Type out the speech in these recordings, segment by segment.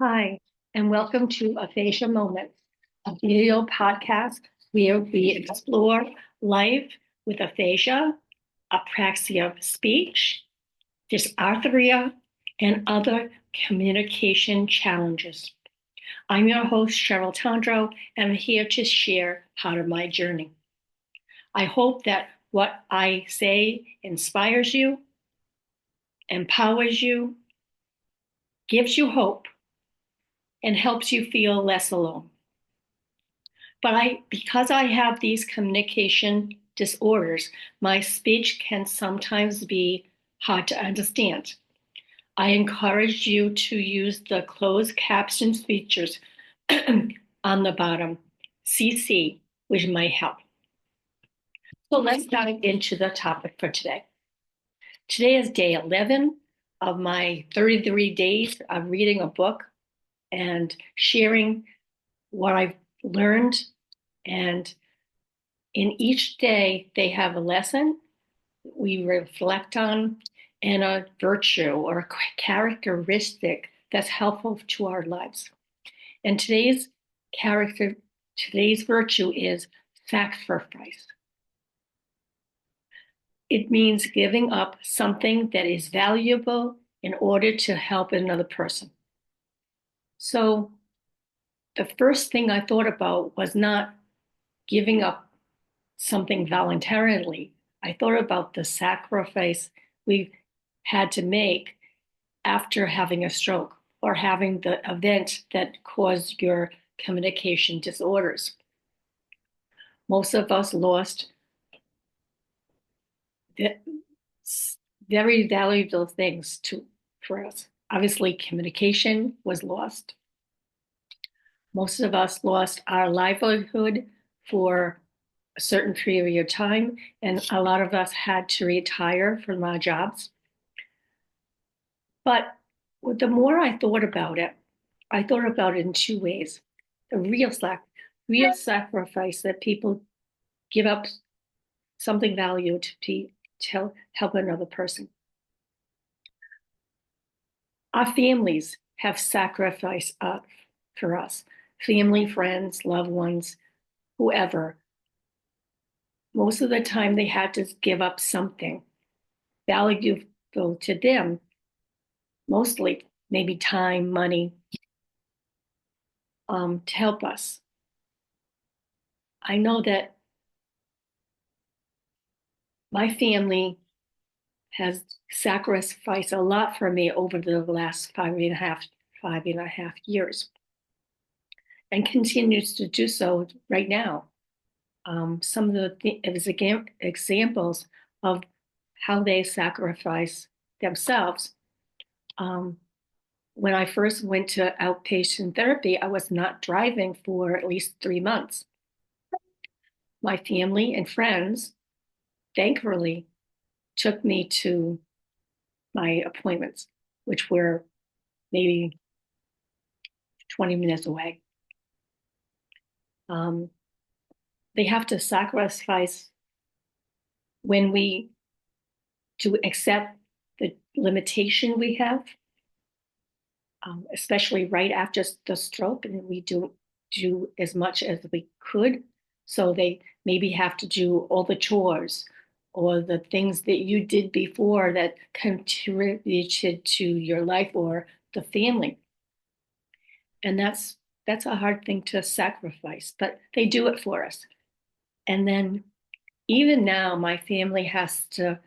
Hi, and welcome to Aphasia Moments, a video podcast where we explore life with aphasia, apraxia of speech, dysarthria, and other communication challenges. I'm your host, Cheryl Tondro, and I'm here to share part of my journey. I hope that what I say inspires you, empowers you, gives you hope, and helps you feel less alone. But because I have these communication disorders, my speech can sometimes be hard to understand. I encourage you to use the closed captions features on the bottom, CC, which might help. So let's dive into the topic for today. Today is day 11 of my 33 days of reading a book and sharing what I've learned. And in each day, they have a lesson we reflect on and a virtue or a characteristic that's helpful to our lives. And today's virtue is sacrifice. It means giving up something that is valuable in order to help another person. So the first thing I thought about was not giving up something voluntarily. I thought about the sacrifice we had to make after having a stroke or having the event that caused your communication disorders. Most of us lost very valuable things for us. Obviously, communication was lost. Most of us lost our livelihood for a certain period of time, and a lot of us had to retire from our jobs. But the more I thought about it, I thought about it in two ways. The real sacrifice that people give up something valued to help another person. Our families have sacrificed for us, family, friends, loved ones, whoever. Most of the time, they had to give up something valuable to them, mostly maybe time, money, to help us. I know that my family has sacrificed a lot for me over the last 5.5 years, and continues to do so right now. Some of the examples of how they sacrifice themselves. When I first went to outpatient therapy, I was not driving for at least 3 months. My family and friends, thankfully, took me to my appointments, which were maybe 20 minutes away. They have to sacrifice when we to accept the limitation we have, especially right after the stroke, and we do as much as we could. So they maybe have to do all the chores or the things that you did before that contributed to your life or the family. And that's a hard thing to sacrifice, but they do it for us. And then even now, my family has to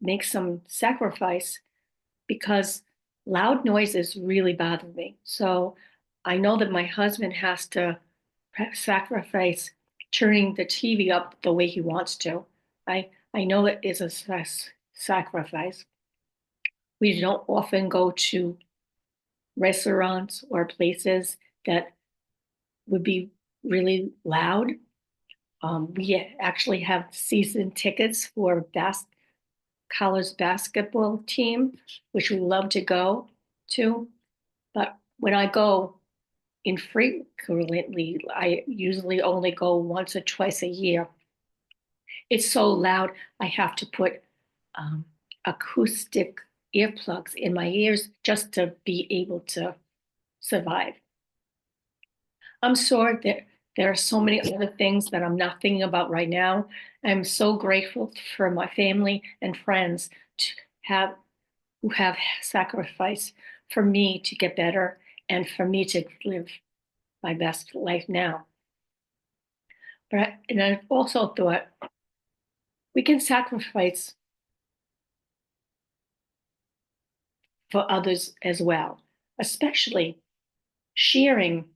make some sacrifice because loud noises really bother me. So I know that my husband has to sacrifice turning the TV up the way he wants to. I know it is a sacrifice. We don't often go to restaurants or places that would be really loud. We actually have season tickets for college basketball team, which we love to go to. But when I go infrequently, I usually only go once or twice a year. It's so loud, I have to put acoustic earplugs in my ears just to be able to survive. I'm sure that there are so many other things that I'm not thinking about right now. I'm so grateful for my family and friends to have who have sacrificed for me to get better and for me to live my best life now. And I've also thought we can sacrifice for others as well, especially sharing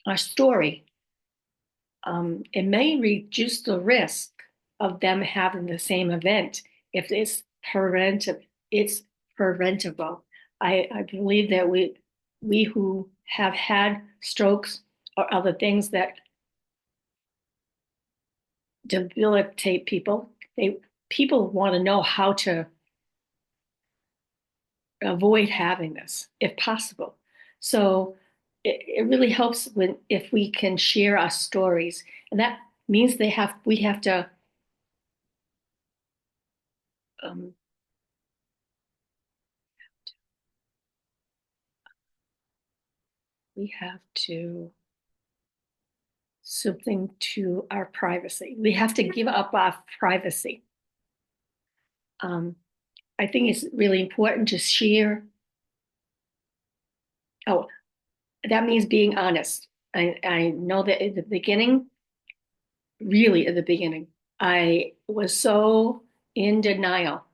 our story. It may reduce the risk of them having the same event if it's preventable. I believe that we who have had strokes or other things that debilitate people, people want to know how to avoid having this if possible. So it really helps when if we can share our stories, and that means we have to um, we have to something to our privacy. We have to give up our privacy. Um, I think it's really important to share. Oh, that means being honest. I know that at the beginning, really at the beginning, I was so in denial.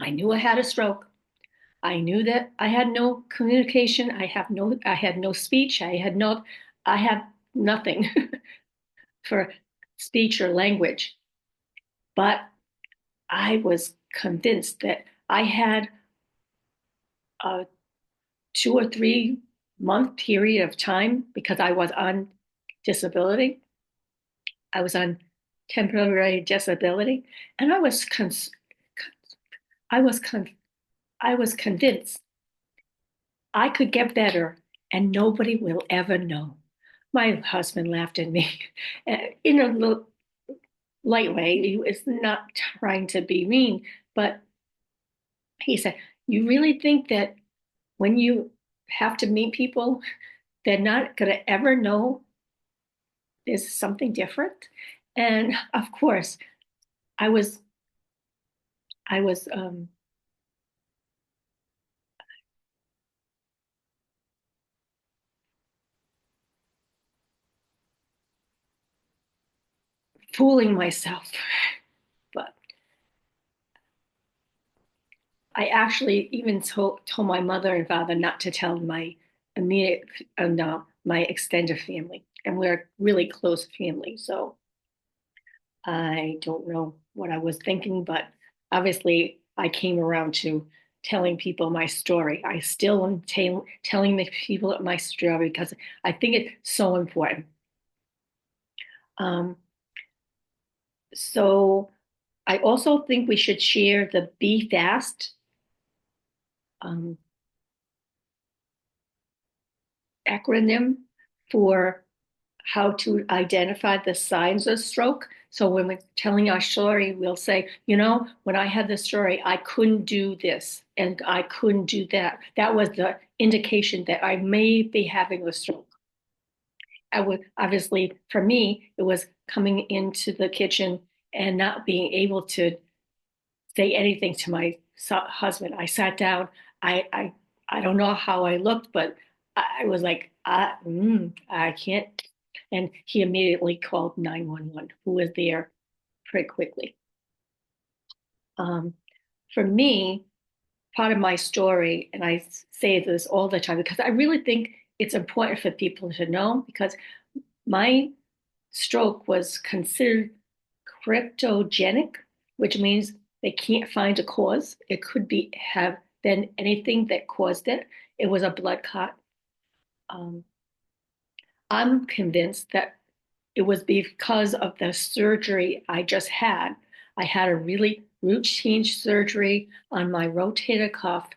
I knew I had a stroke. I knew that I had no communication. I had no speech. I had nothing for speech or language. But I was convinced that I had a 2 or 3 month period of time because I was on disability. I was on temporary disability, and I was con- I was convinced I could get better, and nobody will ever know. My husband laughed at me in a little light way. He was not trying to be mean, but he said, "You really think that when you have to meet people, they're not going to ever know there's something different?" And of course, I was I was fooling myself, but I actually even told my mother and father not to tell my immediate, no, my extended family, and we're really close family. So I don't know what I was thinking, but obviously I came around to telling people my story. I still am telling the people my story because I think it's so important. Um, so I also think we should share the Be Fast um, acronym for how to identify the signs of stroke. So when we're telling our story, we'll say, when I had this story, I couldn't do this and I couldn't do that. That was the indication that I may be having a stroke. I would obviously, for me, it was coming into the kitchen and not being able to say anything to my husband. I sat down. I I don't know how I looked, but I was like, I can't. And he immediately called 911, who was there pretty quickly. Um, for me, part of my story, and I say this all the time because I really think it's important for people to know because my stroke was considered cryptogenic, which means they can't find a cause. It could have been anything that caused it. It was a blood clot. Um, I'm convinced that it was because of the surgery I just had. I had a really routine surgery on my rotator cuff,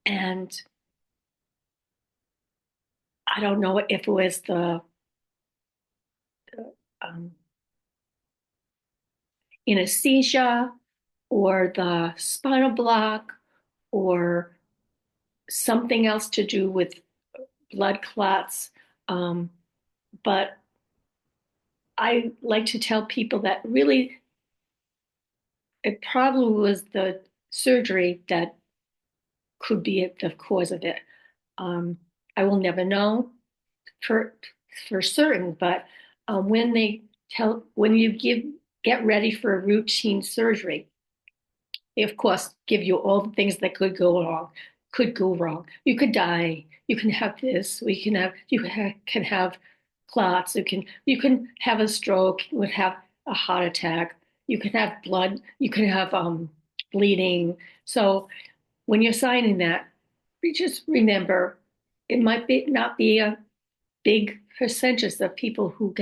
and I don't know if it was the anesthesia or the spinal block or something else to do with blood clots. But I like to tell people that really it probably was the surgery that could be the cause of it. Um, I will never know for certain, but when they when you get ready for a routine surgery, they of course give you all the things that could go wrong. You could die. You can have this. Can have clots. You can have a stroke. You would have a heart attack. You can have blood. You can have bleeding. So when you're signing that, just remember it might be not be a big percentage of people who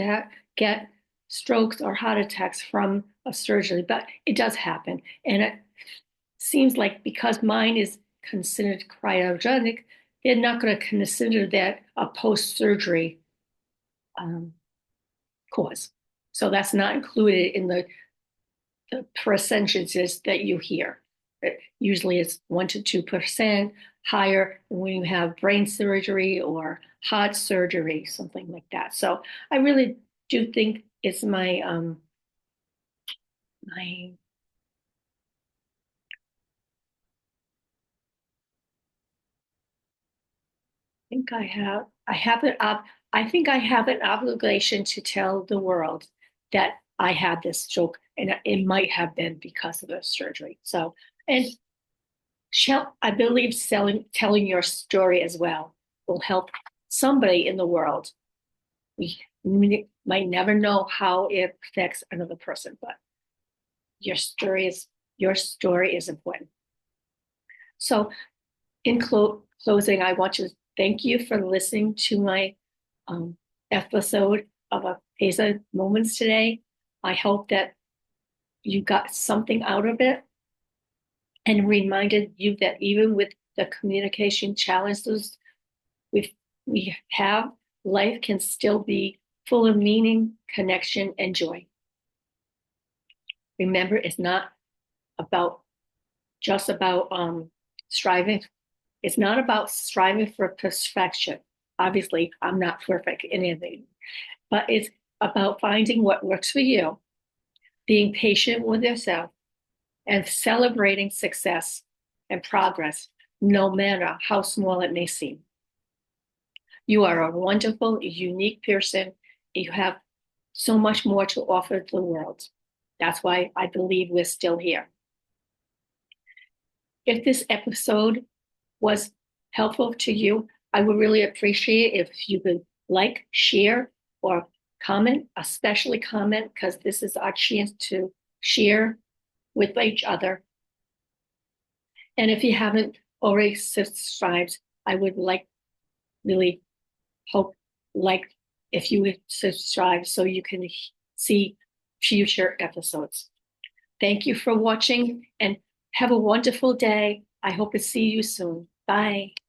get strokes or heart attacks from a surgery, but it does happen. And it seems like because mine is considered cryogenic, they're not going to consider that a post-surgery um, cause. So that's not included in the percentages that you hear. Usually it's 1 to 2% higher when you have brain surgery or heart surgery, something like that. So I really do think it's my think I have it up. I think I have an obligation to tell the world that I had this stroke and it might have been because of the surgery. So, and I believe telling your story as well will help somebody in the world. We might never know how it affects another person, but your story is important. So, in closing, I want to thank you for listening to my um, episode of Aphasia Moments today. I hope that you got something out of it and reminded you that even with the communication challenges we have, life can still be full of meaning, connection, and joy. Remember, it's not about just about striving. It's not about striving for perfection. Obviously, I'm not perfect in anything, but it's about finding what works for you, being patient with yourself, and celebrating success and progress, no matter how small it may seem. You are a wonderful, unique person. You have so much more to offer the world. That's why I believe we're still here. If this episode was helpful to you, I would really appreciate if you could like, share, or comment, especially comment, because this is our chance to share with each other. And if you haven't already subscribed, I would really hope like if you would subscribe so you can see future episodes. Thank you for watching and have a wonderful day. I hope to see you soon. Bye.